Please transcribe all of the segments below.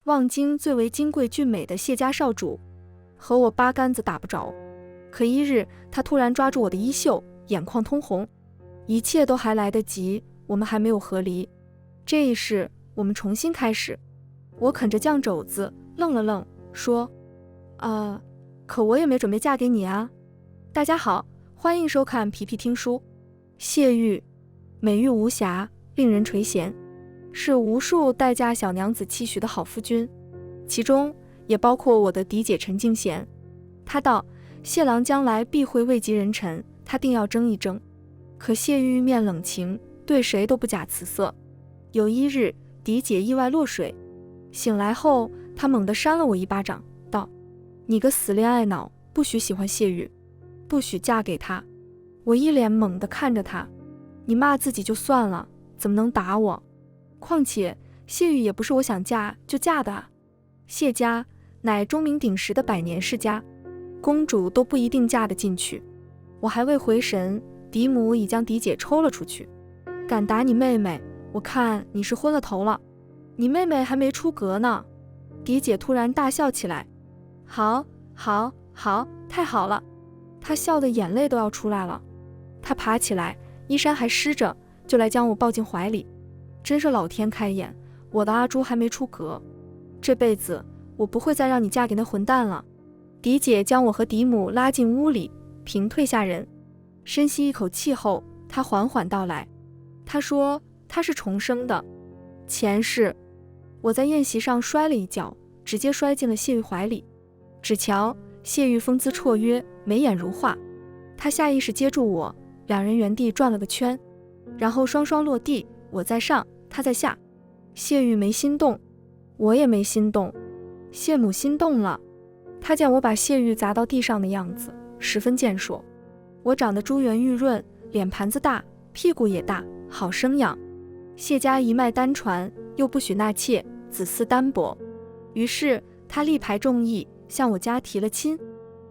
望京最为金贵俊美的谢家少主，和我八竿子打不着。可一日，他突然抓住我的衣袖，眼眶通红。一切都还来得及，我们还没有和离。这一世，我们重新开始。我啃着酱肘子，愣了愣，说：可我也没准备嫁给你啊。大家好，欢迎收看皮皮听书。谢玉，美玉无瑕，令人垂涎，是无数待嫁小娘子期许的好夫君，其中也包括我的嫡姐陈敬贤。他道：谢郎将来必会位极人臣，他定要争一争。可谢玉面冷情，对谁都不假辞色。有一日，嫡姐意外落水，醒来后，她猛地扇了我一巴掌，道：你个死恋爱脑，不许喜欢谢玉，不许嫁给他。我一脸懵地看着他，你骂自己就算了，怎么能打我？况且谢玉也不是我想嫁就嫁的啊。谢家乃钟鸣鼎食的百年世家，公主都不一定嫁得进去。我还未回神，嫡母已将嫡姐抽了出去。敢打你妹妹，我看你是昏了头了。你妹妹还没出阁呢。嫡姐突然大笑起来，好，好，好，太好了。她笑得眼泪都要出来了。她爬起来，衣衫还湿着，就来将我抱进怀里。真是老天开眼，我的阿朱还没出阁，这辈子我不会再让你嫁给那混蛋了。嫡姐将我和嫡母拉进屋里，平退下人。深吸一口气后，她缓缓道来，她说她是重生的。前世我在宴席上摔了一跤，直接摔进了谢玉怀里。只瞧谢玉风姿绰约，眉眼如画，她下意识接住我，两人原地转了个圈，然后双双落地，我在上，她在下。谢玉没心动，我也没心动，谢母心动了。她见我把谢玉砸到地上的样子，十分健硕。我长得珠圆玉润，脸盘子大，屁股也大，好生养。谢家一脉单传，又不许纳妾，子嗣单薄。于是他力排众议，向我家提了亲。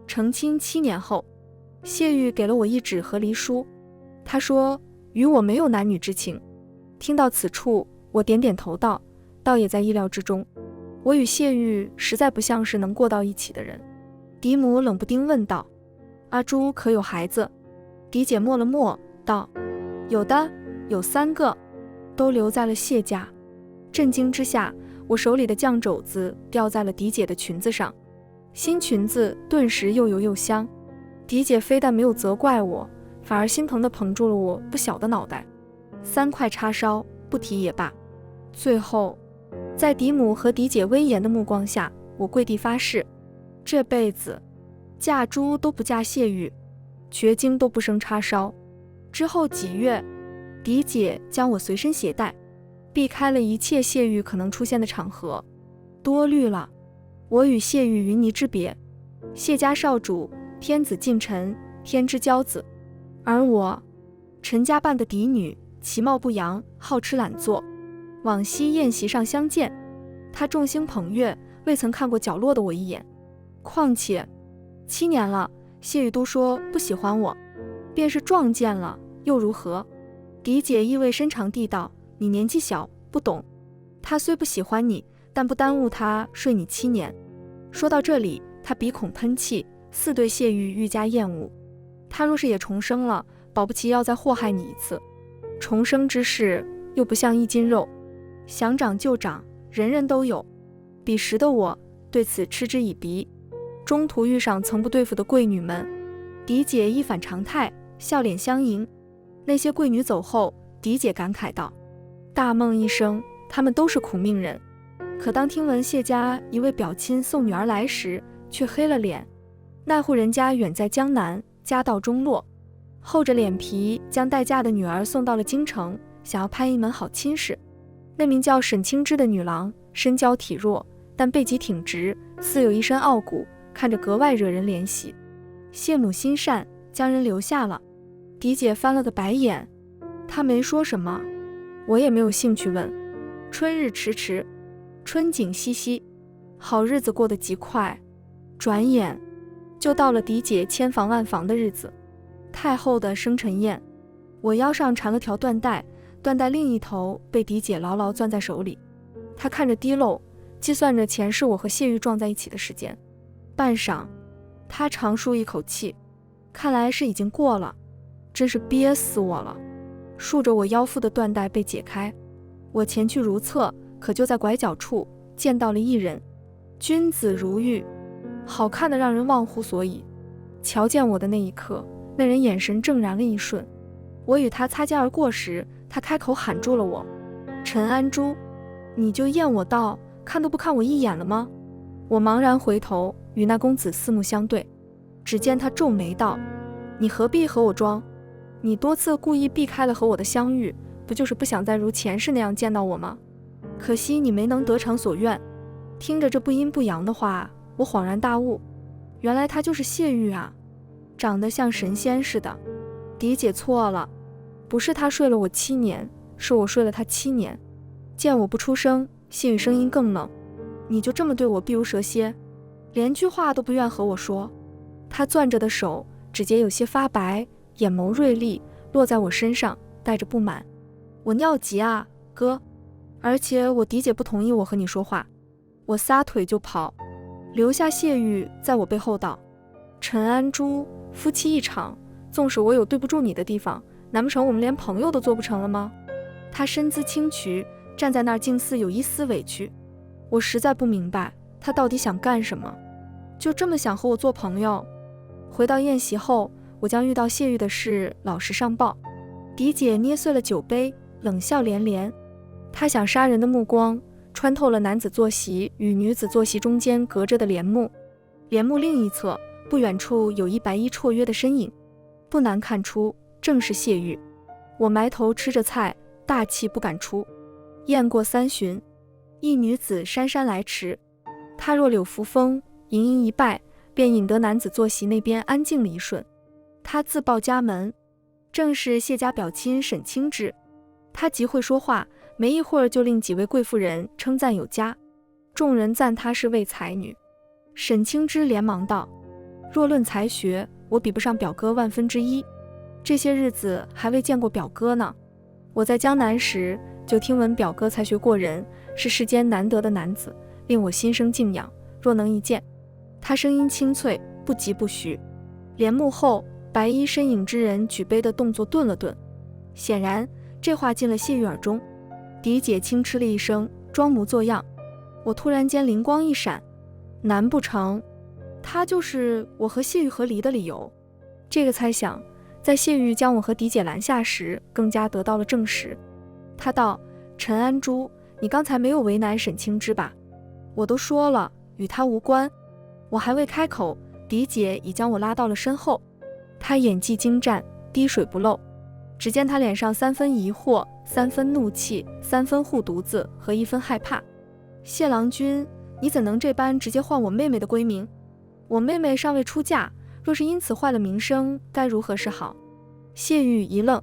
成亲7年后，谢玉给了我一纸和离书，他说与我没有男女之情。听到此处，我点点头道：倒也在意料之中。我与谢玉实在不像是能过到一起的人。嫡母冷不丁问道：阿朱可有孩子？嫡姐默了默道：有的，有3个，都留在了谢家。震惊之下，我手里的酱肘子掉在了嫡姐的裙子上，新裙子顿时又油又香。嫡姐非但没有责怪我，反而心疼地捧住了我不小的脑袋。3块叉烧不提也罢。最后在嫡母和嫡姐威严的目光下，我跪地发誓，这辈子嫁猪都不嫁谢玉，绝经都不生叉烧。之后几月，嫡姐将我随身携带，避开了一切谢玉可能出现的场合。多虑了，我与谢玉云泥之别。谢家少主，天子近臣，天之骄子，而我陈家办的嫡女，其貌不扬，好吃懒做。往昔宴席上相见，他众星捧月，未曾看过角落的我一眼。况且7年了，谢玉都说不喜欢我，便是撞见了又如何？嫡姐意味深长地道：你年纪小，不懂。他虽不喜欢你，但不耽误他睡你7年。说到这里，他鼻孔喷气，似对谢玉愈加厌恶。他若是也重生了，保不齐要再祸害你一次。重生之事又不像1斤肉，想长就长，人人都有。彼时的我对此嗤之以鼻。中途遇上曾不对付的贵女们，嫡姐一反常态，笑脸相迎。那些贵女走后，嫡姐感慨道：大梦一生，她们都是苦命人。可当听闻谢家一位表亲送女儿来时，却黑了脸。那户人家远在江南，家道中落，厚着脸皮将待嫁的女儿送到了京城，想要攀一门好亲事。那名叫沈清之的女郎，身娇体弱，但背脊挺直，似有一身傲骨，看着格外惹人怜惜。谢母心善，将人留下了。嫡姐翻了个白眼，她没说什么，我也没有兴趣问。春日迟迟，春景淅淅，好日子过得极快，转眼就到了嫡姐千房万房的日子。太后的生辰宴，我腰上缠了条缎带，缎带另一头被嫡姐牢牢攥在手里。她看着滴漏，计算着前世我和谢玉撞在一起的时间。半晌，他长舒一口气，看来是已经过了，真是憋死我了。竖着我腰腹的缎带被解开，我前去如厕，可就在拐角处见到了一人，君子如玉，好看的让人忘乎所以。瞧见我的那一刻，那人眼神正然了一瞬，我与他擦肩而过时，他开口喊住了我：陈安珠，你就厌我到看都不看我一眼了吗？我茫然回头，与那公子四目相对，只见他皱眉道：你何必和我装？你多次故意避开了和我的相遇，不就是不想再如前世那样见到我吗？可惜你没能得偿所愿。听着这不阴不阳的话，我恍然大悟，原来他就是谢玉啊，长得像神仙似的。狄姐错了，不是他睡了我7年，是我睡了他7年。见我不出声，谢玉声音更冷：你就这么对我避如蛇蝎，连句话都不愿和我说？他攥着的手指节有些发白，眼眸锐利，落在我身上，带着不满。我尿急啊，哥，而且我狄姐不同意我和你说话。我撒腿就跑，留下谢玉在我背后道：陈安珠，夫妻一场，纵使我有对不住你的地方，难不成我们连朋友都做不成了吗？他身姿轻觑，站在那儿竟似有一丝委屈。我实在不明白他到底想干什么，就这么想和我做朋友。回到宴席后，我将遇到谢玉的事老实上报。狄姐捏碎了酒杯，冷笑连连。她想杀人的目光穿透了男子坐席与女子坐席中间隔着的帘幕，帘幕另一侧不远处有一白衣绰约的身影，不难看出正是谢玉。我埋头吃着菜，大气不敢出。宴过3巡，一女子姗姗来迟，她若柳扶风，盈盈一拜，便引得男子坐席那边安静了一瞬。她自报家门，正是谢家表亲沈清之。她极会说话，没一会儿就令几位贵妇人称赞有加，众人赞她是位才女。沈清之连忙道：若论才学，我比不上表哥1/1000，这些日子还未见过表哥呢。我在江南时就听闻表哥才学过人，是世间难得的男子，令我心生敬仰，若能一见。他声音清脆，不疾不徐。帘幕后白衣身影之人举杯的动作顿了顿，显然这话进了谢玉耳中。狄姐轻嗤了一声，装模作样。我突然间灵光一闪，难不成他就是我和谢玉和离的理由？这个猜想在谢玉将我和狄姐拦下时更加得到了证实。他道：陈安珠，你刚才没有为难沈清之吧？我都说了，与他无关。我还未开口，狄姐已将我拉到了身后。她演技精湛，滴水不漏。只见她脸上3分疑惑，3分怒气，3分护犊子和1分害怕。谢郎君，你怎能这般直接唤我妹妹的闺名？我妹妹尚未出嫁，若是因此坏了名声，该如何是好？谢玉一愣，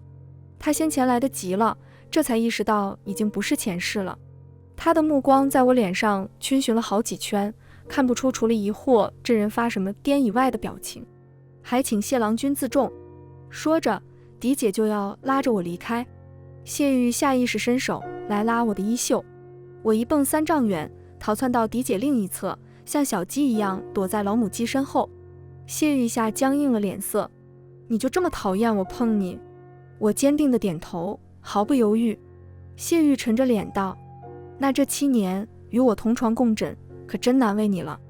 他先前来得急了，这才意识到已经不是前世了。他的目光在我脸上逡巡了好几圈，看不出除了疑惑，这人发什么癫以外的表情。还请谢郎君自重。说着，狄姐就要拉着我离开。谢玉下意识伸手来拉我的衣袖，我一蹦3丈远，逃窜到狄姐另一侧，像小鸡一样躲在老母鸡身后。谢玉一下僵硬了脸色：你就这么讨厌我碰你？我坚定地点头，毫不犹豫。谢玉沉着脸道：那这7年与我同床共枕，可真难为你了。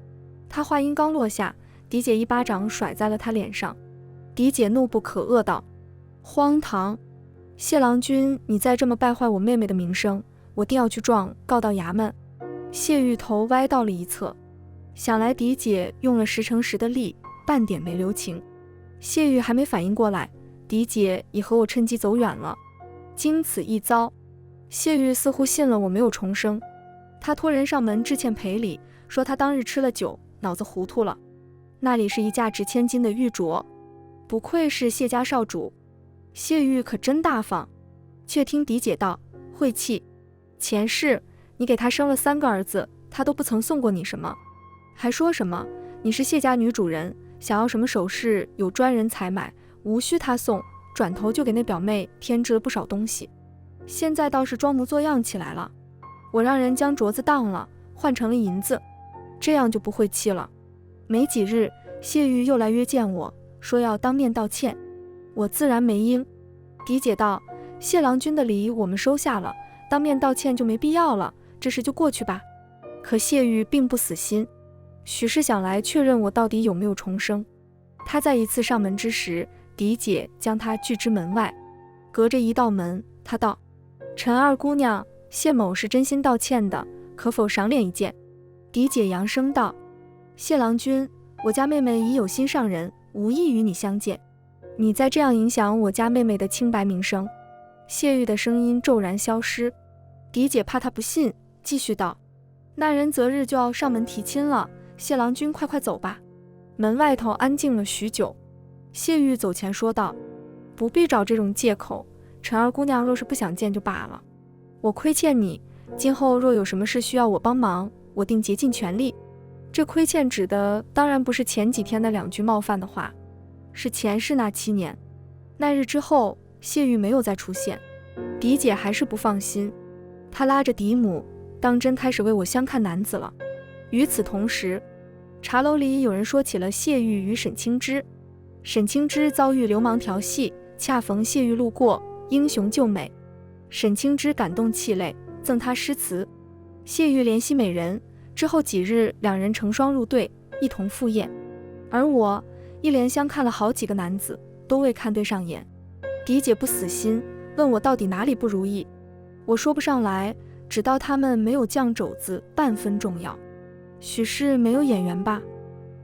他话音刚落下，狄姐一巴掌甩在了他脸上。狄姐怒不可遏道：荒唐！谢郎君，你再这么败坏我妹妹的名声，我定要去告到衙门。谢玉头歪到了一侧，想来狄姐用了10成10的力，半点没留情。谢玉还没反应过来，狄姐已和我趁机走远了。经此一遭，谢玉似乎信了我没有重生，他托人上门致歉赔礼，说他当日吃了酒，脑子糊涂了。那里是一价值千金的玉镯，不愧是谢家少主，谢玉可真大方。却听狄姐道：晦气，前世你给他生了3个儿子，他都不曾送过你什么，还说什么你是谢家女主人，想要什么首饰有专人采买，无需他送，转头就给那表妹添置了不少东西。现在倒是装模作样起来了。我让人将镯子当了，换成了银子，这样就不会气了。没几日，谢玉又来约见我，说要当面道歉，我自然没应。狄姐道：谢郎君的礼我们收下了，当面道歉就没必要了，这事就过去吧。可谢玉并不死心，许是想来确认我到底有没有重生。他在一次上门之时，狄姐将他拒之门外，隔着一道门，他道：陈二姑娘，谢某是真心道歉的，可否赏脸一见？狄姐扬声道：谢郎君，我家妹妹已有心上人，无意与你相见，你再这样影响我家妹妹的清白名声。谢玉的声音骤然消失。狄姐怕他不信，继续道：那人择日就要上门提亲了，谢郎君快快走吧。门外头安静了许久，谢玉走前说道：不必找这种借口，陈二姑娘若是不想见就罢了，我亏欠你，今后若有什么事需要我帮忙，我定竭尽全力。这亏欠指的当然不是前几天的2句冒犯的话，是前世那7年。那日之后，谢玉没有再出现，狄姐还是不放心，她拉着嫡母当真开始为我相看男子了。与此同时，茶楼里有人说起了谢玉与沈清之。沈清之遭遇流氓调戏，恰逢谢玉路过，英雄救美，沈清之感动泣泪，赠他诗词。谢玉怜惜美人，之后几日2人成双入对，一同赴宴。而我一连相看了好几个男子，都未看对上眼。狄姐不死心，问我到底哪里不如意，我说不上来，只道他们没有酱肘子半分重要，许是没有眼缘吧。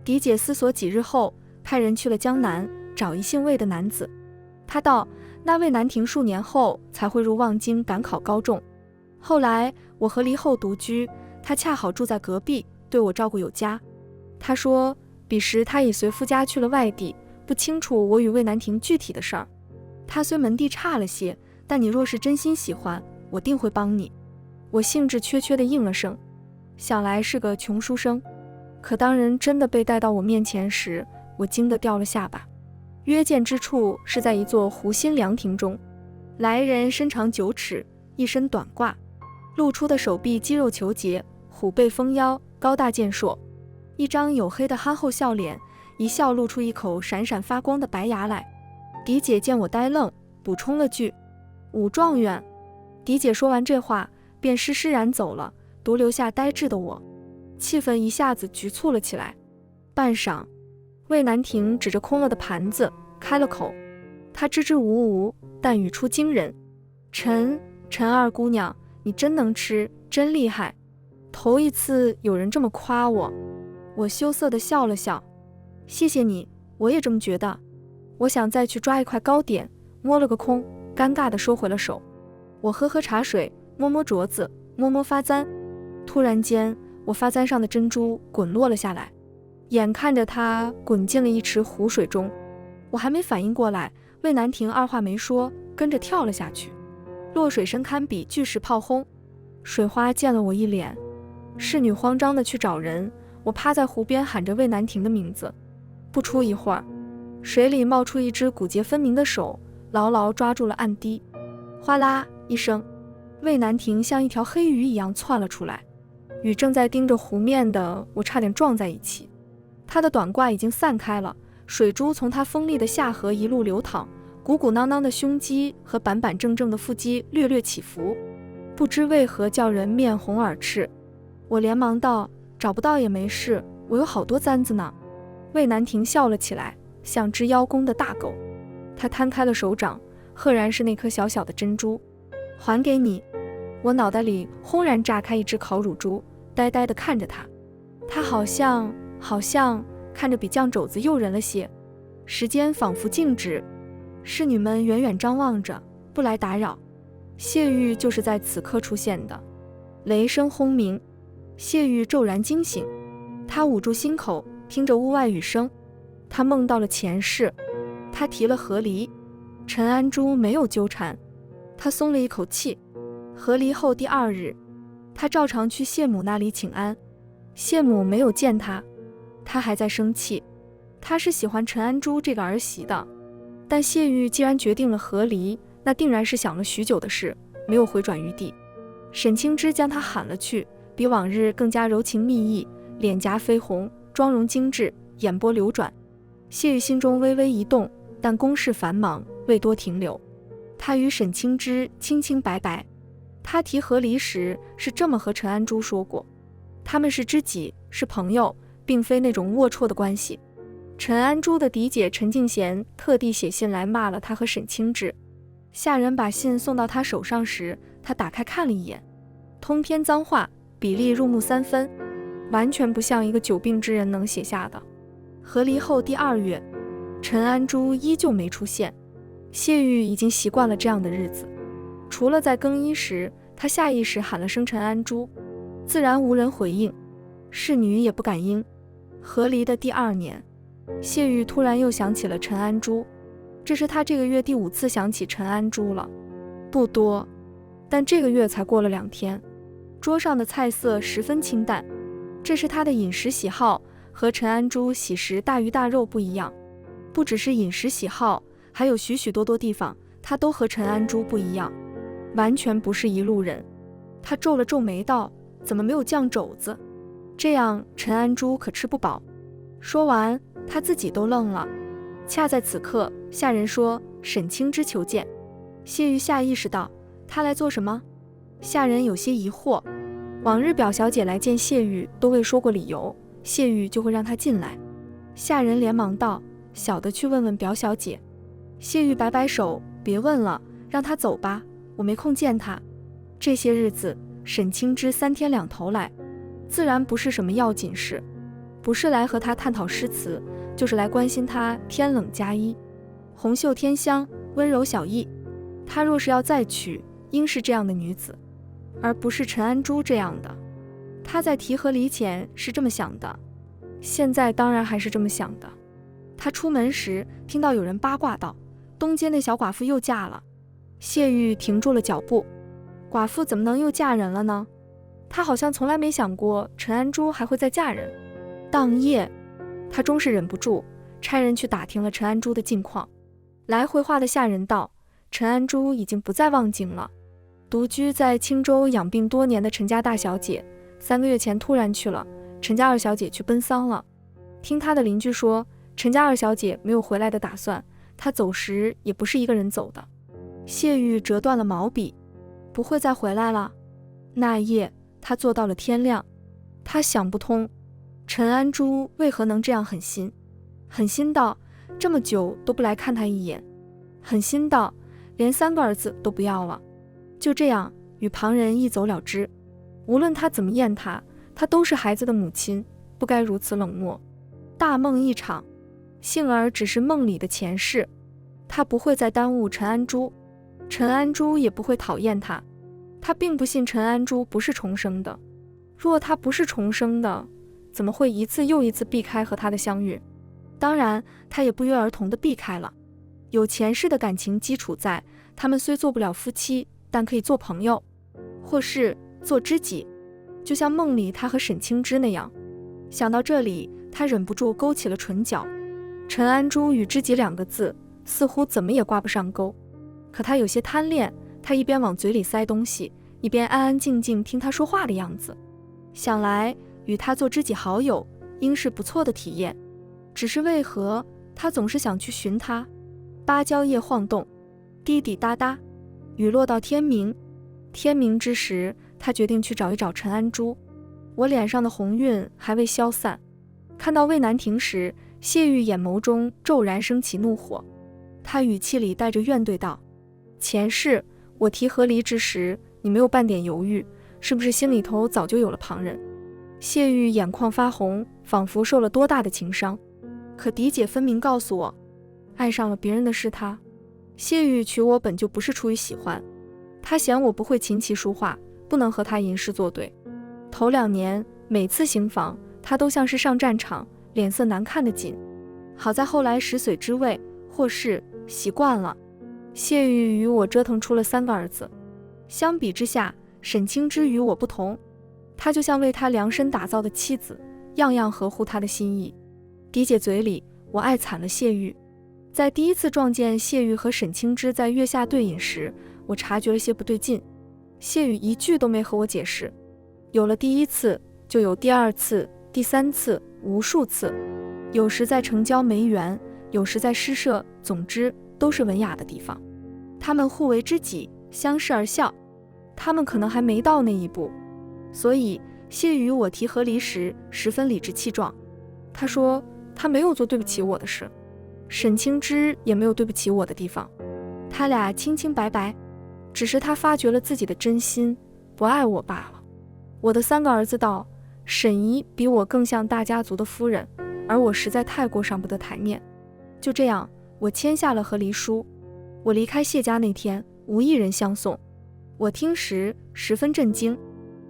狄姐思索几日后，派人去了江南，找一姓魏的男子。他道：那魏南亭数年后才会入望京赶考高中，后来我和离后独居，他恰好住在隔壁，对我照顾有加。他说彼时他已随夫家去了外地，不清楚我与魏南亭具体的事儿。他虽门第差了些，但你若是真心喜欢，我定会帮你。我兴致缺缺地应了声，想来是个穷书生。可当人真的被带到我面前时，我惊得掉了下巴。约见之处是在一座湖心凉亭中，来人身长9尺，一身短褂，露出的手臂肌肉虬结，虎背丰腰，高大健硕，一张黝黑的憨厚笑脸，一笑露出一口闪闪发光的白牙来。狄姐见我呆愣，补充了句：武状元。狄姐说完这话，便施施然走了，独留下呆滞的我，气氛一下子局促了起来。半晌，魏南亭指着空了的盘子开了口，他支支吾吾，但语出惊人：陈二姑娘，你真能吃，真厉害，头一次有人这么夸我。我羞涩地笑了笑：谢谢你，我也这么觉得。我想再去抓一块糕点，摸了个空，尴尬地收回了手。我喝喝茶水，摸摸镯子，摸摸发簪，突然间，我发簪上的珍珠滚落了下来，眼看着它滚进了一池湖水中。我还没反应过来，魏南亭二话没说，跟着跳了下去。落水声堪比巨石炮轰，水花溅了我一脸。侍女慌张地去找人，我趴在湖边喊着魏南亭的名字。不出一会儿，水里冒出一只骨节分明的手，牢牢抓住了岸堤。哗啦一声，魏南亭像一条黑鱼一样窜了出来，与正在盯着湖面的我差点撞在一起。他的短褂已经散开了，水珠从他锋利的下颌一路流淌，鼓鼓囊囊的胸肌和板板正正的腹肌略略起伏，不知为何叫人面红耳赤。我连忙道：找不到也没事，我有好多簪子呢。魏南亭笑了起来，像只邀功的大狗。他摊开了手掌，赫然是那颗小小的珍珠。还给你。我脑袋里轰然炸开一只烤乳猪，呆呆地看着他。他好像看着比酱肘子诱人了些。时间仿佛静止，侍女们远远张望着，不来打扰。谢玉就是在此刻出现的。雷声轰鸣，谢玉骤然惊醒，他捂住心口，听着屋外雨声。他梦到了前世，他提了和离，陈安珠没有纠缠，他松了一口气。和离后第2日，他照常去谢母那里请安。谢母没有见他，他还在生气。他是喜欢陈安珠这个儿媳的，但谢玉既然决定了和离，那定然是想了许久的事，没有回转余地。沈清之将他喊了去，比往日更加柔情蜜意，脸颊绯红，妆容精致，眼波流转。谢玉心中微微一动，但公事繁忙，未多停留。他与沈清之清清白白，他提和离时是这么和陈安珠说过，他们是知己，是朋友，并非那种龌龊的关系。陈安珠的嫡姐陈敬贤特地写信来骂了他和沈清之。下人把信送到他手上时，他打开看了一眼，通篇脏话，比例入木3分，完全不像一个久病之人能写下的。和离后第2月，陈安珠依旧没出现。谢玉已经习惯了这样的日子，除了在更衣时，他下意识喊了声陈安珠，自然无人回应，侍女也不敢应。和离的第2年，谢玉突然又想起了陈安珠，这是他这个月第5次想起陈安珠了，不多，但这个月才过了2天。桌上的菜色十分清淡，这是他的饮食喜好，和陈安珠喜食大鱼大肉不一样。不只是饮食喜好，还有许许多多地方，他都和陈安珠不一样，完全不是一路人。他皱了皱眉道：怎么没有酱肘子？这样陈安珠可吃不饱。说完，他自己都愣了。恰在此刻，下人说沈清之求见。谢玉下意识道：他来做什么？下人有些疑惑，往日表小姐来见谢玉都未说过理由，谢玉就会让她进来。下人连忙道：小的去问问表小姐。谢玉摆摆手：别问了，让她走吧，我没空见她。这些日子沈清之3天2头来，自然不是什么要紧事，不是来和她探讨诗词，就是来关心她天冷加衣，红袖添香，温柔小意。她若是要再娶，应是这样的女子，而不是陈安珠这样的。他在提和离前是这么想的，现在当然还是这么想的。他出门时听到有人八卦道：东街那小寡妇又嫁了。谢玉停住了脚步，寡妇怎么能又嫁人了呢？他好像从来没想过陈安珠还会再嫁人。当夜，他终是忍不住，差人去打听了陈安珠的近况。来回话的下人道：陈安珠已经不在望京了，独居在青州养病多年的陈家大小姐3个月前突然去了，陈家二小姐去奔丧了。听他的邻居说，陈家二小姐没有回来的打算，她走时也不是一个人走的。谢玉折断了毛笔，不会再回来了。那夜他坐到了天亮，他想不通，陈安珠为何能这样狠心，狠心到这么久都不来看他一眼，狠心到连3个儿子都不要了，就这样与旁人一走了之。无论他怎么厌他，他都是孩子的母亲，不该如此冷漠。大梦一场，幸而只是梦里的前世，他不会再耽误陈安珠，陈安珠也不会讨厌他。他并不信陈安珠不是重生的，若他不是重生的，怎么会一次又一次避开和他的相遇？当然，他也不约而同地避开了。有前世的感情基础在，他们虽做不了夫妻，但可以做朋友，或是做知己，就像梦里他和沈清之那样。想到这里，他忍不住勾起了唇角。陈安珠与知己2个字似乎怎么也挂不上钩，可他有些贪恋，他一边往嘴里塞东西，一边安安静静听他说话的样子。想来与他做知己好友应是不错的体验，只是为何他总是想去寻他？芭蕉叶晃动，滴滴答答，雨落到天明。天明之时，他决定去找一找陈安珠。我脸上的红晕还未消散，看到魏南亭时，谢玉眼眸中骤然升起怒火，他语气里带着怨怼道：前世我提和离之时，你没有半点犹豫，是不是心里头早就有了旁人？谢玉眼眶发红，仿佛受了多大的情伤。可嫡姐分明告诉我，爱上了别人的是他。谢玉娶我本就不是出于喜欢，他嫌我不会琴棋书画，不能和他吟诗作对。头2年每次行房，他都像是上战场，脸色难看的紧。好在后来食髓知味，或是习惯了。谢玉与我折腾出了3个儿子，相比之下，沈清之与我不同，他就像为他量身打造的妻子，样样合乎他的心意。嫡姐嘴里，我爱惨了谢玉。在第一次撞见谢玉和沈清之在月下对饮时，我察觉了些不对劲。谢玉一句都没和我解释，有了第一次，就有第二次、第三次，无数次。有时在城郊梅园，有时在诗社，总之都是文雅的地方。他们互为知己，相视而笑。他们可能还没到那一步，所以谢与我提和离时十分理直气壮。他说他没有做对不起我的事，沈清之也没有对不起我的地方，他俩清清白白，只是他发觉了自己的真心，不爱我罢了。我的3个儿子道，沈姨比我更像大家族的夫人，而我实在太过上不得台面。就这样，我签下了和离书。我离开谢家那天，无一人相送。我听时十分震惊，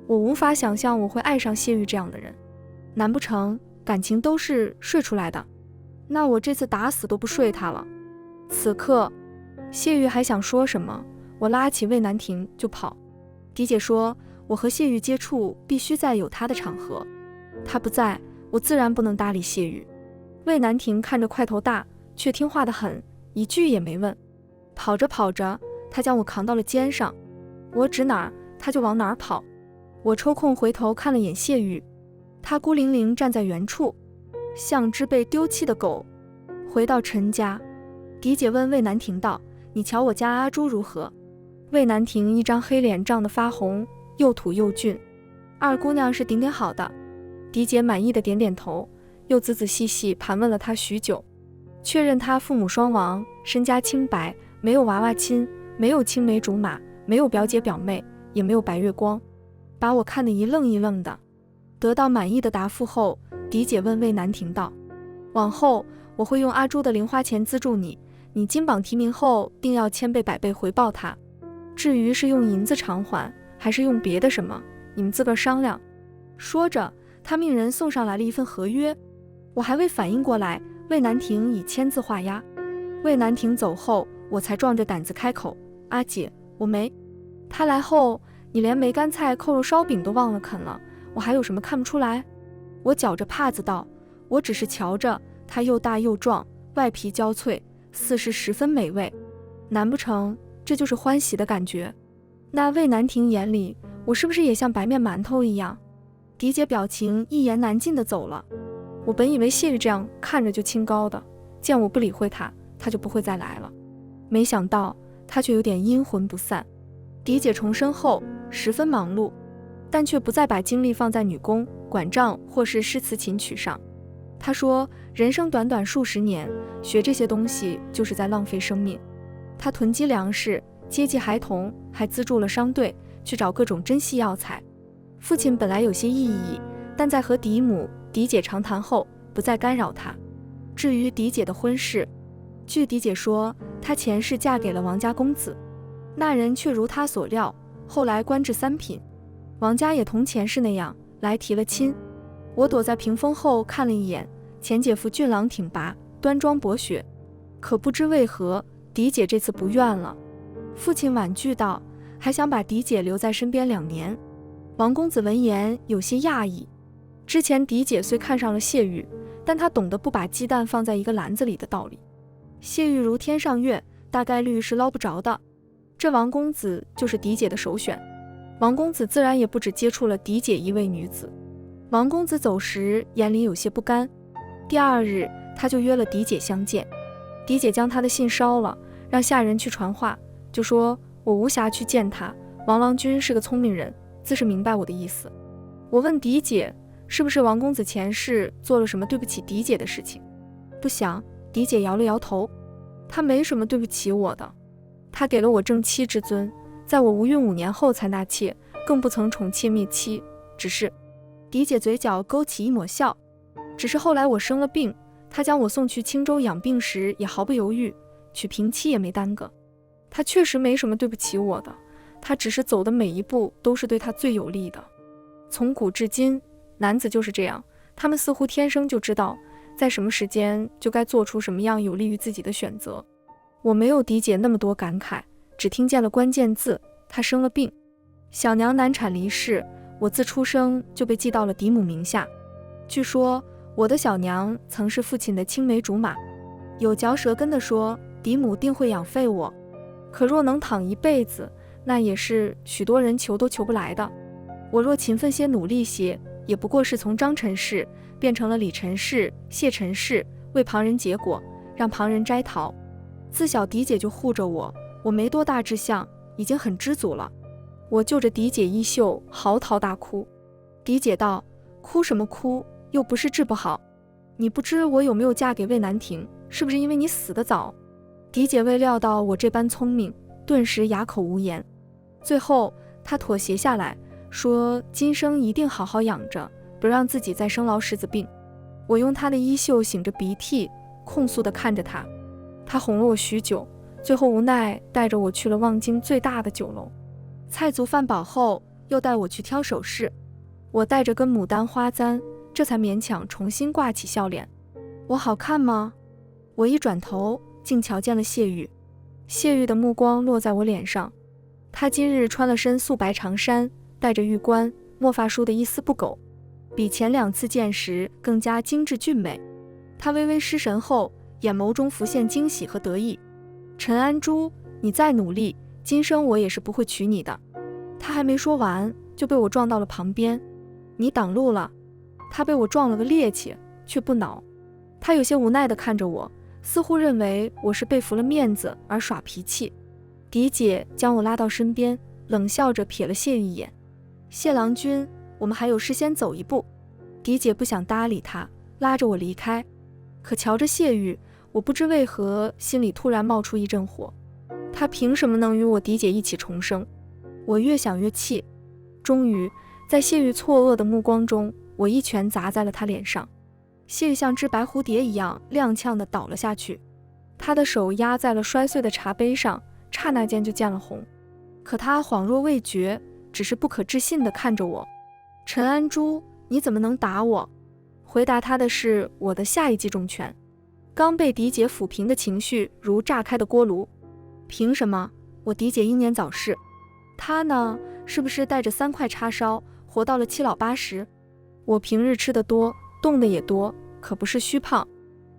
我无法想象我会爱上谢玉这样的人。难不成感情都是睡出来的？那我这次打死都不睡他了。此刻，谢玉还想说什么，我拉起魏南亭就跑。狄姐说，我和谢玉接触必须在有他的场合，他不在，我自然不能搭理谢玉。魏南亭看着块头大，却听话得很，一句也没问。跑着跑着，他将我扛到了肩上，我指哪儿，他就往哪儿跑。我抽空回头看了眼谢玉，他孤零零站在原处，像只被丢弃的狗。回到陈家，狄姐问魏南亭道，你瞧我家阿朱如何？魏南亭一张黑脸涨得发红，又土又俊。二姑娘是顶顶好的。狄姐满意的点点头，又仔仔细细盘问了她许久，确认她父母双亡，身家清白，没有娃娃亲，没有青梅竹马，没有表姐表妹，也没有白月光，把我看得一愣一愣的。得到满意的答复后，狄姐问魏南亭道，往后我会用阿朱的零花钱资助你，你金榜题名后定要千倍百倍回报他。至于是用银子偿还，还是用别的什么，你们自个儿商量。说着，他命人送上来了一份合约。我还未反应过来，魏南亭已签字画押。魏南亭走后，我才壮着胆子开口，阿姐，我没。他来后，你连梅干菜扣肉烧饼都忘了啃了，我还有什么看不出来？我绞着帕子道，我只是瞧着他又大又壮，外皮焦脆，似是十分美味。难不成这就是欢喜的感觉？那魏南亭眼里，我是不是也像白面馒头一样？狄姐表情一言难尽地走了。我本以为谢玉这样看着就清高的，见我不理会他，他就不会再来了。没想到他却有点阴魂不散。狄姐重生后十分忙碌，但却不再把精力放在女工、管账或是诗词琴曲上。她说，人生短短数十年，学这些东西就是在浪费生命。她囤积粮食，接济孩童，还资助了商队，去找各种珍稀药材。父亲本来有些异议，但在和嫡母、狄姐长谈后，不再干扰她。至于狄姐的婚事，据狄姐说，她前世嫁给了王家公子，那人却如她所料，后来官至3品。王家也同前世那样来提了亲。我躲在屏风后看了一眼，前姐夫俊朗挺拔，端庄博学，可不知为何狄姐这次不愿了。父亲婉拒道，还想把狄姐留在身边2年。王公子闻言有些讶异。之前狄姐虽看上了谢玉，但她懂得不把鸡蛋放在一个篮子里的道理。谢玉如天上月，大概率是捞不着的。这王公子就是狄姐的首选。王公子自然也不只接触了狄姐一位女子。王公子走时眼里有些不甘，第2日他就约了狄姐相见。狄姐将他的信烧了，让下人去传话，就说我无暇去见他，王郎君是个聪明人，自是明白我的意思。我问狄姐，是不是王公子前世做了什么对不起狄姐的事情？不想，狄姐摇了摇头，他没什么对不起我的，他给了我正妻之尊，在我无孕5年后才纳妾，更不曾宠妾灭妻。只是，狄姐嘴角勾起一抹笑，只是后来我生了病，他将我送去青州养病时也毫不犹豫，娶平妻也没耽搁。他确实没什么对不起我的，他只是走的每一步都是对他最有利的。从古至今，男子就是这样，他们似乎天生就知道在什么时间就该做出什么样有利于自己的选择。我没有狄姐那么多感慨，只听见了关键字，她生了病。小娘难产离世，我自出生就被记到了嫡母名下。据说我的小娘曾是父亲的青梅竹马，有嚼舌根的说嫡母定会养废我，可若能躺一辈子，那也是许多人求都求不来的。我若勤奋些努力些，也不过是从张陈氏变成了李陈氏、谢陈氏，为旁人结果，让旁人摘桃。自小狄姐就护着我，我没多大志向，已经很知足了。我就着狄姐衣袖嚎啕大哭。狄姐道：哭什么哭，又不是治不好。你不知我有没有嫁给魏南亭，是不是因为你死得早？狄姐未料到我这般聪明，顿时哑口无言。最后她妥协下来，说今生一定好好养着，不让自己再生痨石子病。我用她的衣袖擤着鼻涕，控诉地看着她。她哄了我许久，最后无奈带着我去了望京最大的酒楼。菜足饭饱后，又带我去挑首饰。我带着根牡丹花簪，这才勉强重新挂起笑脸。我好看吗？我一转头，竟瞧见了谢玉。谢玉的目光落在我脸上，她今日穿了身素白长衫，戴着玉冠，墨发梳得一丝不苟，比前2次见时更加精致俊美。她微微失神后，眼眸中浮现惊喜和得意。陈安珠，你再努力，今生我也是不会娶你的。她还没说完，就被我撞到了旁边。你挡路了。她被我撞了个趔趄，却不恼。她有些无奈地看着我，似乎认为我是被服了面子而耍脾气。狄姐将我拉到身边，冷笑着瞥了谢玉一眼。谢郎君，我们还有事先走一步。狄姐不想搭理她，拉着我离开。可瞧着谢玉，我不知为何心里突然冒出一阵火。她凭什么能与我狄姐一起重生？我越想越气。终于在谢玉错愕的目光中，我一拳砸在了她脸上。谢玉像只白蝴蝶一样踉跄地倒了下去，她的手压在了摔碎的茶杯上，刹那间就见了红。可她恍若未觉，只是不可置信地看着我。陈安珠，你怎么能打我？回答她的是我的下一记重拳。刚被狄姐抚平的情绪如炸开的锅炉。凭什么？我狄姐英年早逝，她呢，是不是带着3块叉烧活到了7老8十？我平日吃得多，动的也多，可不是虚胖。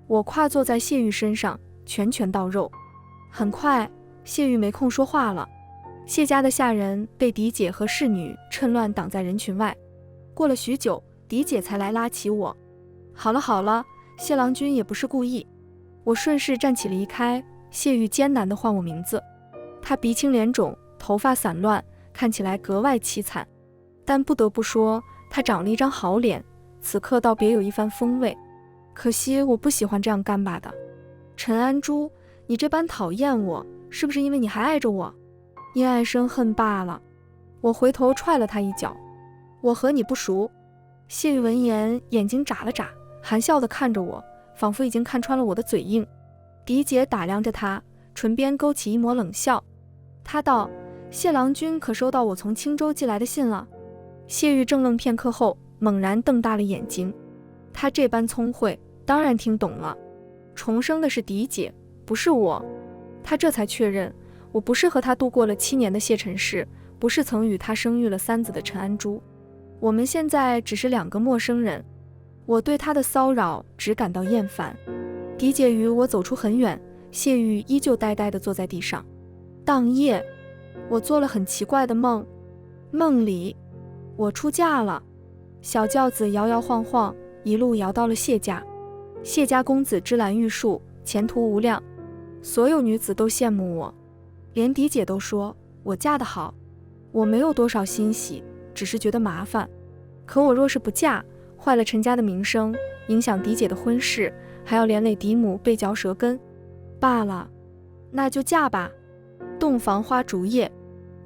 我跨坐在谢玉身上，拳拳到肉。很快，谢玉没空说话了。谢家的下人被狄姐和侍女趁乱挡在人群外。过了许久，狄姐才来拉起我。好了好了，谢郎君也不是故意。我顺势站起离开。谢玉艰难地唤我名字。她鼻青脸肿，头发散乱，看起来格外凄惨。但不得不说，她长了一张好脸，此刻倒别有一番风味。可惜我不喜欢这样干巴的。陈安珠，你这般讨厌我，是不是因为你还爱着我？因爱生恨罢了。我回头踹了他一脚。我和你不熟。谢玉闻言，眼睛眨了眨，含笑地看着我，仿佛已经看穿了我的嘴硬。狄姐打量着他，唇边勾起一抹冷笑。她道：谢郎君可收到我从青州寄来的信了？谢玉怔愣片刻后，猛然瞪大了眼睛。他这般聪慧，当然听懂了。重生的是狄姐，不是我。他这才确认，我不是和他度过了7年的谢陈氏，不是曾与他生育了3子的陈安珠。我们现在只是2个陌生人。我对他的骚扰只感到厌烦。狄姐与我走出很远，谢玉依旧呆呆地坐在地上。当夜，我做了很奇怪的梦。梦里，我出嫁了。小轿子摇摇晃晃，一路摇到了谢家。谢家公子芝兰玉树，前途无量，所有女子都羡慕我，连狄姐都说我嫁得好。我没有多少欣喜，只是觉得麻烦。可我若是不嫁，坏了陈家的名声，影响狄姐的婚事，还要连累嫡母背嚼舌根。罢了，那就嫁吧。洞房花烛夜，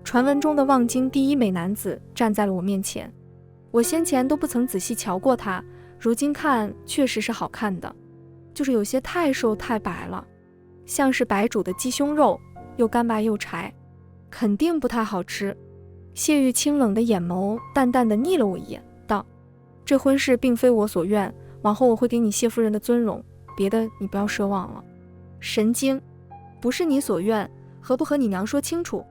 传闻中的望京第一美男子站在了我面前。我先前都不曾仔细瞧过他，如今看确实是好看的，就是有些太瘦太白了，像是白煮的鸡胸肉，又干巴又柴，肯定不太好吃。谢玉清冷的眼眸淡淡的睨了我一眼，道：这婚事并非我所愿，往后我会给你谢夫人的尊荣，别的你不要奢望了。神经，不是你所愿，何不和你娘说清楚？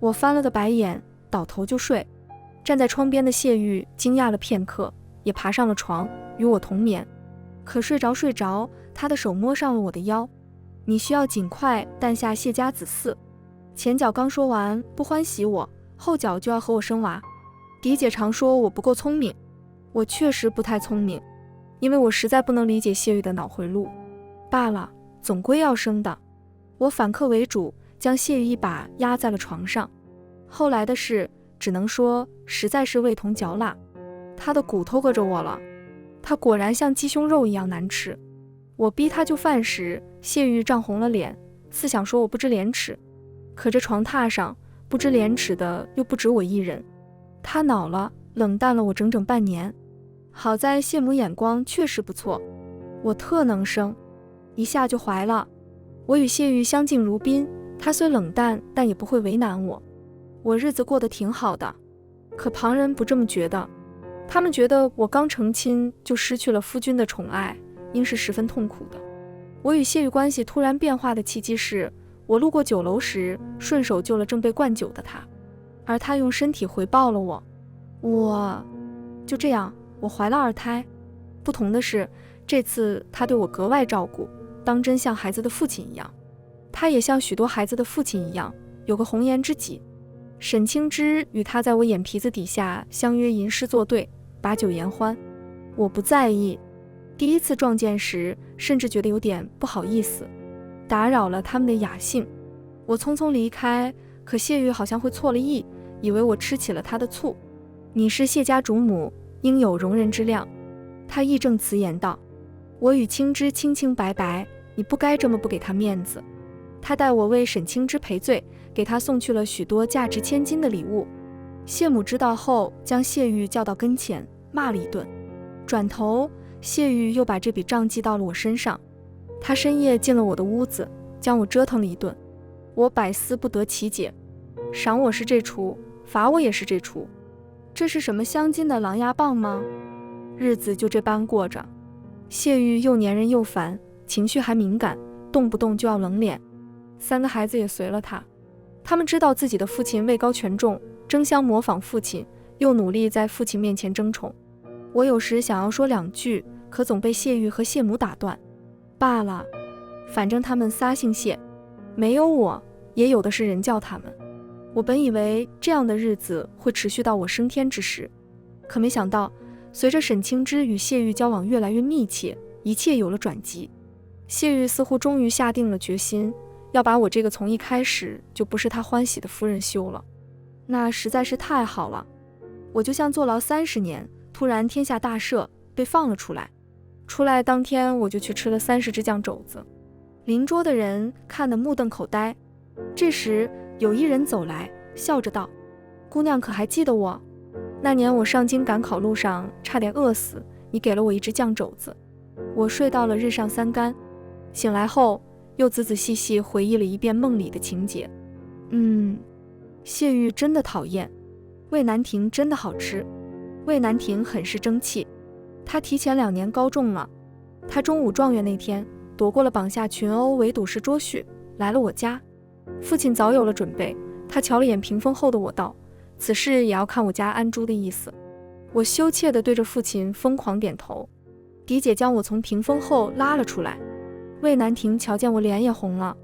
我翻了个白眼，倒头就睡。站在窗边的谢玉惊讶了片刻，也爬上了床，与我同眠。可睡着，他的手摸上了我的腰。你需要尽快诞下谢家子嗣。前脚刚说完不欢喜我，后脚就要和我生娃。迪姐常说我不够聪明，我确实不太聪明，因为我实在不能理解谢玉的脑回路。罢了，总归要生的。我反客为主，将谢玉一把压在了床上。后来的事，只能说实在是味同嚼蜡。他的骨头硌着我了，他果然像鸡胸肉一样难吃。我逼他就范时，谢玉涨红了脸，似想说我不知廉耻。可这床榻上，不知廉耻的又不止我一人。他恼了，冷淡了我整整半年。好在谢母眼光确实不错，我特能生，一下就怀了。我与谢玉相敬如宾，他虽冷淡，但也不会为难我。我日子过得挺好的，可旁人不这么觉得。他们觉得我刚成亲就失去了夫君的宠爱，应是十分痛苦的。我与谢玉关系突然变化的契机是，我路过酒楼时，顺手救了正被灌酒的他，而他用身体回报了我。就这样，我怀了2胎。不同的是，这次他对我格外照顾，当真像孩子的父亲一样。他也像许多孩子的父亲一样，有个红颜知己。沈清之与他在我眼皮子底下相约吟诗作对，把酒言欢。我不在意，第一次撞见时，甚至觉得有点不好意思，打扰了他们的雅兴。我匆匆离开，可谢玉好像会错了意，以为我吃起了他的醋。你是谢家主母，应有容人之量。他义正辞严道。我与清之清清白白，你不该这么不给他面子。他带我为沈清之赔罪，给他送去了许多价值千金的礼物。谢母知道后，将谢玉叫到跟前，骂了一顿。转头，谢玉又把这笔账记到了我身上。他深夜进了我的屋子，将我折腾了一顿。我百思不得其解，赏我是这出，罚我也是这出，这是什么镶金的狼牙棒吗？日子就这般过着。谢玉又粘人又烦，情绪还敏感，动不动就要冷脸。3个孩子也随了他，他们知道自己的父亲位高权重，争相模仿父亲，又努力在父亲面前争宠。我有时想要说2句，可总被谢玉和谢母打断。罢了，反正他们仨姓谢，没有我，也有的是人叫他们。我本以为这样的日子会持续到我升天之时，可没想到，随着沈清之与谢玉交往越来越密切，一切有了转机。谢玉似乎终于下定了决心，要把我这个从一开始就不是他欢喜的夫人休了。那实在是太好了，我就像坐牢30年，突然天下大赦，被放了出来。出来当天，我就去吃了30只酱肘子，邻桌的人看得目瞪口呆。这时有一人走来，笑着道：姑娘可还记得我？那年我上京赶考路上差点饿死，你给了我1只酱肘子。我睡到了日上3竿，醒来后又仔仔细细回忆了一遍梦里的情节。谢玉真的讨厌，魏南亭真的好吃。魏南亭很是争气，他提前2年高中了。他中午状元那天躲过了绑下群殴围堵式捉婿，来了我家。父亲早有了准备，他瞧了眼屏风后的我道：此事也要看我家安珠的意思。我羞怯地对着父亲疯狂点头。狄姐将我从屏风后拉了出来。魏南亭瞧见我脸也红了，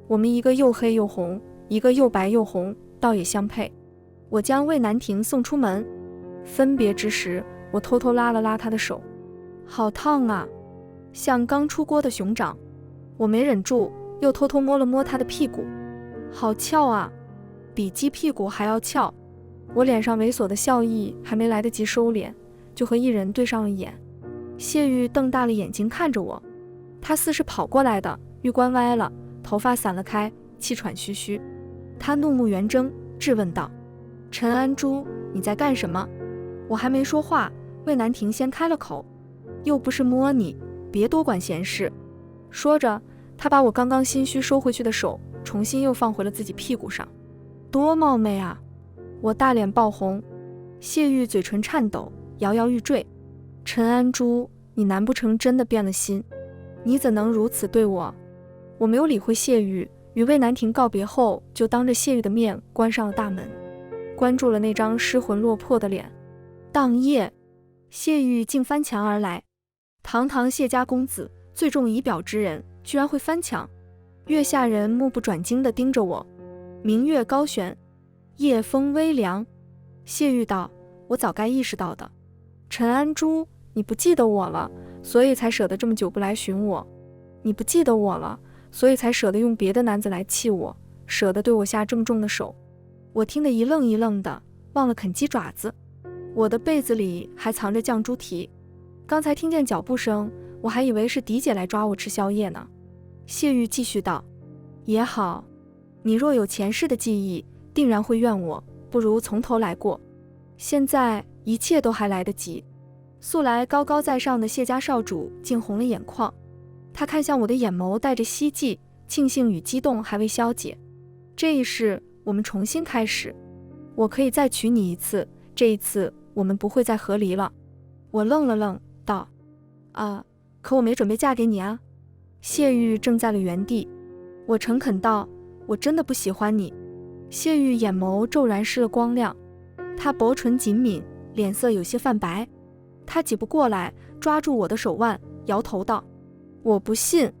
我们一个又黑又红，一个又白又红，倒也相配。我将魏南亭送出门，分别之时，我偷偷拉了拉他的手，好烫啊，像刚出锅的熊掌。我没忍住，又偷偷摸了摸他的屁股，好翘啊，比鸡屁股还要翘。我脸上猥琐的笑意还没来得及收敛，就和一人对上了眼。谢玉瞪大了眼睛看着我，他似是跑过来的，玉冠歪了，头发散了开，气喘吁吁。他怒目圆睁，质问道：陈安珠，你在干什么？我还没说话，魏南亭先开了口：又不是摸你，别多管闲事。说着，他把我刚刚心虚收回去的手重新又放回了自己屁股上。多冒昧啊！我大脸爆红。谢玉嘴唇颤抖，摇摇欲坠。陈安珠，你难不成真的变了心？你怎能如此对我？我没有理会谢玉，与魏南亭告别后，就当着谢玉的面关上了大门，关注了那张失魂落魄的脸。当夜，谢玉竟翻墙而来。堂堂谢家公子，最重仪表之人，居然会翻墙。月下人目不转睛地盯着我。明月高悬，夜风微凉。谢玉道：我早该意识到的。陈安珠，你不记得我了，所以才舍得这么久不来寻我。你不记得我了，所以才舍得用别的男子来气我，舍得对我下这么重的手。我听得一愣一愣的，忘了啃鸡爪子。我的被子里还藏着酱猪蹄，刚才听见脚步声，我还以为是迪姐来抓我吃宵夜呢。谢玉继续道：也好，你若有前世的记忆，定然会怨我，不如从头来过。现在一切都还来得及。素来高高在上的谢家少主竟红了眼眶，他看向我的眼眸带着希冀、庆幸与激动还未消解。这一世我们重新开始，我可以再娶你一次，这一次我们不会再和离了。我愣了愣，道：可我没准备嫁给你啊。谢玉正在了原地。我诚恳道：我真的不喜欢你。谢玉眼眸骤然失了光亮，他薄唇紧抿，脸色有些泛白。他挤不过来，抓住我的手腕，摇头道：我不信。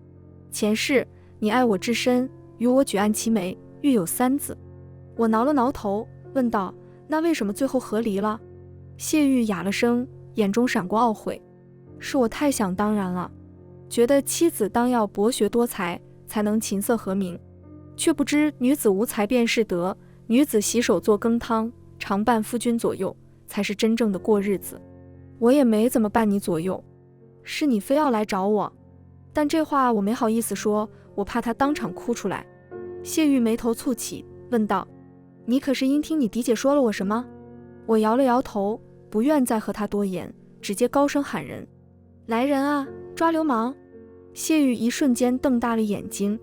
前世你爱我至深，与我举案齐眉，育有3子。我挠了挠头，问道：那为什么最后和离了？谢玉哑了声，眼中闪过懊悔：是我太想当然了，觉得妻子当要博学多才，才能琴瑟和鸣，却不知女子无才便是德，女子洗手做羹汤，常伴夫君左右，才是真正的过日子。我也没怎么伴你左右，是你非要来找我。但这话我没好意思说，我怕他当场哭出来。谢玉眉头蹙起，问道：你可是因听你嫡姐说了我什么？我摇了摇头，不愿再和他多言，直接高声喊人：来人啊，抓流氓！谢玉一瞬间瞪大了眼睛，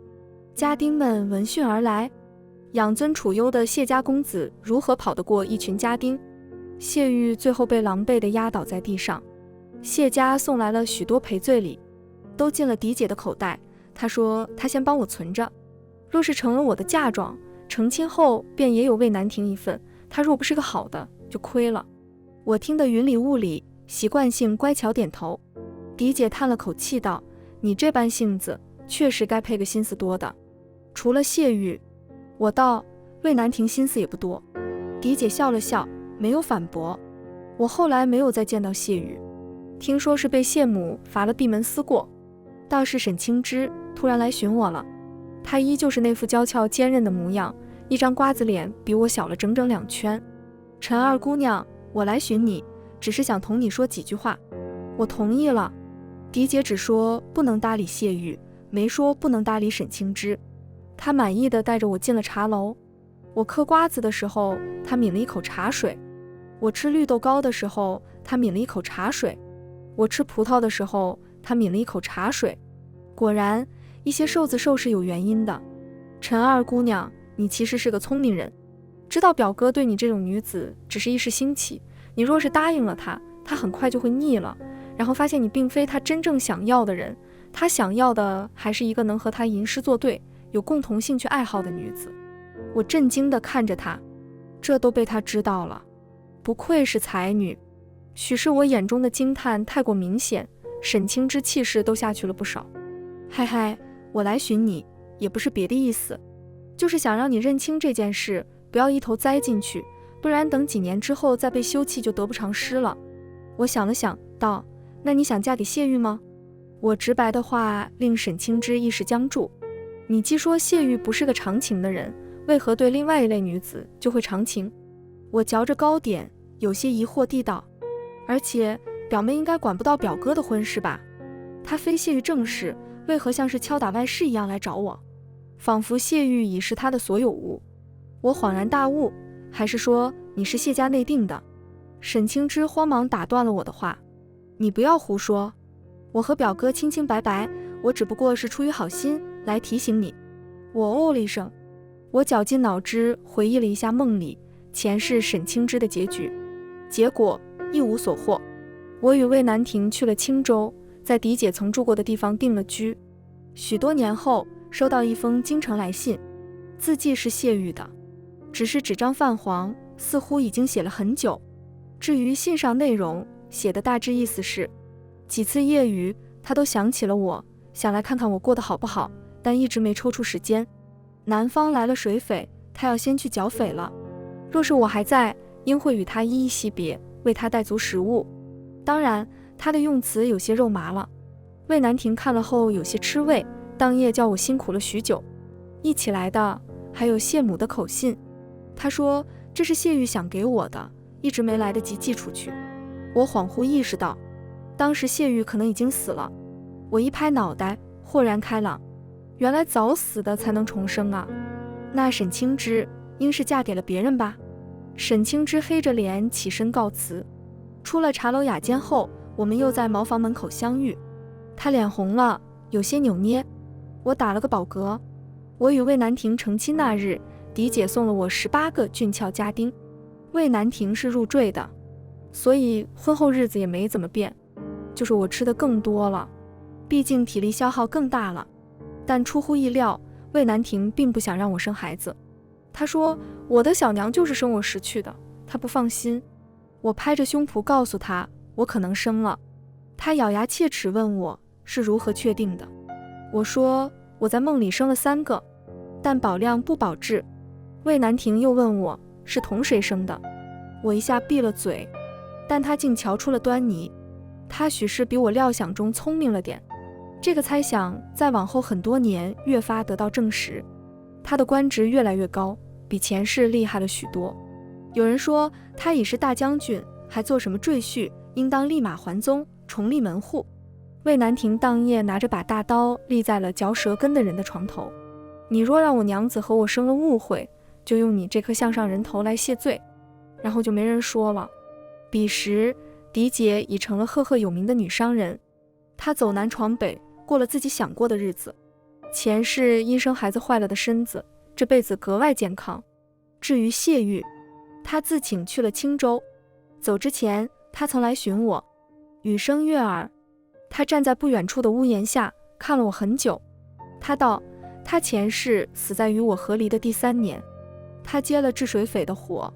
家丁们闻讯而来。养尊处优的谢家公子如何跑得过一群家丁？谢玉最后被狼狈地压倒在地上。谢家送来了许多赔罪礼，都进了嫡姐的口袋。他说他先帮我存着，若是成了我的嫁妆，成亲后便也有魏南亭一份，他若不是个好的，就亏了。我听得云里雾里，习惯性乖巧点头。嫡姐叹了口气道：你这般性子，确实该配个心思多的。除了谢玉。我道：魏南亭心思也不多。嫡姐笑了笑，没有反驳。我后来没有再见到谢玉，听说是被谢母罚了闭门思过。倒是沈清之突然来寻我了，她依旧是那副娇俏坚韧的模样，一张瓜子脸比我小了整整2圈。陈二姑娘，我来寻你，只是想同你说几句话。我同意了。嫡姐只说不能搭理谢玉，没说不能搭理沈清之。她满意的带着我进了茶楼。我嗑瓜子的时候，她抿了一口茶水；我吃绿豆糕的时候，她抿了一口茶水；我吃葡萄的时候，她抿了一口茶水。果然，一些瘦子瘦是有原因的。陈二姑娘，你其实是个聪明人，知道表哥对你这种女子只是一时兴起，你若是答应了他，他很快就会腻了，然后发现你并非他真正想要的人，他想要的还是一个能和他吟诗作对，有共同兴趣爱好的女子。我震惊地看着他，这都被他知道了，不愧是才女。许是我眼中的惊叹太过明显，沈清之气势都下去了不少。嗨嗨，我来寻你也不是别的意思，就是想让你认清这件事，不要一头栽进去，不然等几年之后再被休弃就得不偿失了。我想了想道：那你想嫁给谢玉吗？我直白的话令沈清之一时僵住。你既说谢玉不是个长情的人，为何对另外一类女子就会长情？我嚼着糕点，有些疑惑地道：而且表妹应该管不到表哥的婚事吧？他非谢玉正事，为何像是敲打外事一样来找我？仿佛谢玉已是他的所有物。我恍然大悟，还是说你是谢家内定的？沈清之慌忙打断了我的话：你不要胡说，我和表哥清清白白，我只不过是出于好心来提醒你。我哦了一声，我绞尽脑汁回忆了一下梦里前世沈清之的结局，结果一无所获。我与魏南亭去了青州，在嫡姐曾住过的地方定了居。许多年后，收到一封京城来信，字迹是谢玉的，只是纸张泛黄，似乎已经写了很久。至于信上内容，写的大致意思是：几次夜雨，他都想起了我，想来看看我过得好不好，但一直没抽出时间。南方来了水匪，他要先去剿匪了。若是我还在，应会与他依依惜别，为他带足食物。当然，他的用词有些肉麻了。魏南亭看了后有些吃味，当夜叫我辛苦了许久。一起来的还有谢母的口信，他说这是谢玉想给我的，一直没来得及寄出去。我恍惚意识到，当时谢玉可能已经死了。我一拍脑袋，豁然开朗，原来早死的才能重生啊！那沈清之应是嫁给了别人吧？沈清之黑着脸起身告辞。出了茶楼雅间后，我们又在茅房门口相遇。他脸红了，有些扭捏。我打了个饱嗝。我与魏南亭成亲那日，嫡姐送了我18个俊俏家丁。魏南亭是入赘的，所以婚后日子也没怎么变，就是我吃的更多了，毕竟体力消耗更大了。但出乎意料，魏南亭并不想让我生孩子。他说我的小娘就是生我识去的，他不放心。我拍着胸脯告诉他我可能生了。他咬牙切齿问我是如何确定的。我说我在梦里生了3个，但保量不保质。魏南亭又问我是同谁生的，我一下闭了嘴，但他竟瞧出了端倪。他许是比我料想中聪明了点。这个猜想在往后很多年越发得到证实。他的官职越来越高，比前世厉害了许多。有人说他已是大将军，还做什么赘婿，应当立马还宗，重立门户。魏南亭当夜拿着把大刀立在了嚼舌根的人的床头。你若让我娘子和我生了误会，就用你这颗项上人头来谢罪。然后就没人说了。彼时嫡姐已成了赫赫有名的女商人，她走南闯北，过了自己想过的日子。前世因生孩子坏了的身子，这辈子格外健康。至于谢玉，她自请去了青州。走之前，她曾来寻我，雨声悦耳。她站在不远处的屋檐下，看了我很久。她道，她前世死在与我和离的第3年，她接了治水匪的活，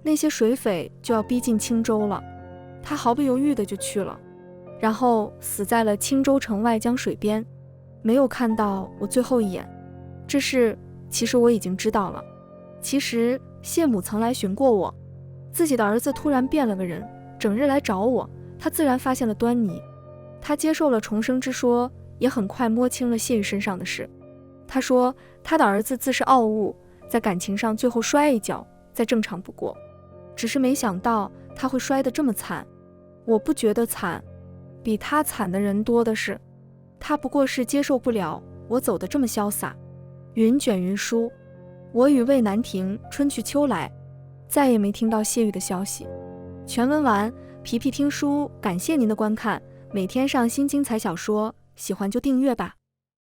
那些水匪就要逼近青州了，她毫不犹豫的就去了，然后死在了青州城外江水边，没有看到我最后一眼。这事其实我已经知道了。其实谢母曾来寻过我，自己的儿子突然变了个人，整日来找我，她自然发现了端倪。她接受了重生之说，也很快摸清了谢玉身上的事。她说她的儿子自是傲物，在感情上最后摔一跤，再正常不过，只是没想到他会摔得这么惨。我不觉得惨，比他惨的人多的是。他不过是接受不了我走得这么潇洒。云卷云舒，我与魏南亭春去秋来，再也没听到谢玉的消息。全文完，皮皮听书感谢您的观看，每天上新精彩小说，喜欢就订阅吧。